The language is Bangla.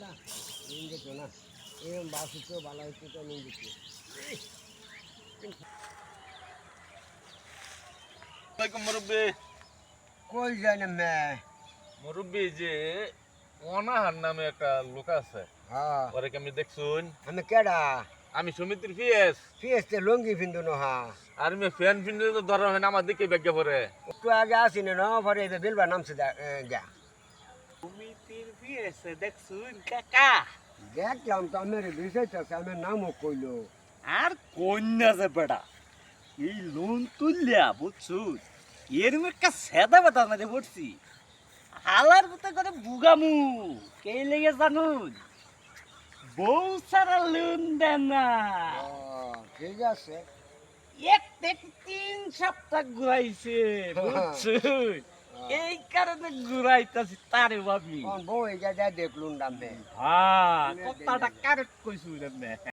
না নিন যেত না এরকম বাস হচ্ছে ভালো হচ্ছে তো নিন যেত মুরব্বী কই যায় না মে মুরব্বী যে অনাহার নামে একটা লোক আছে হ্যাঁ ওরে কি আপনি দেখছুন? আমি কেডা আমি সমিতির পিএস ফিয়েস্তে লুঙ্গি পিন্দু না হা আর আমি ফ্যান ফিনলে তো ধরা হয় না আমার দিকে ব্যাগে পরে একটু আগে আসি না পরে বিলবা নামছে যা সমিতির বিয়েছে দেখছুন কাকা দেখলাম তো আমার বিষয়টাছে আমার নামও কইলো আর কন্যা যে বেটা এই লোন তুললিয়া বুঝছুন এরম একটা সেদা বেটা মেরে পড়ছি হালার মতো করে বুগামু কে লেগে জানুন বউ সারা লোন দেন না ঠিক আছে এক থেকে 3 সপ্তাহ ঘুরাইছে বুঝছুন এই কারণে ঘুরাইতাছি তারে ভাবি বউ এই যা দেখলুন দামে হ্যাঁ কথাটা কারেক্ট কইছুন আপনি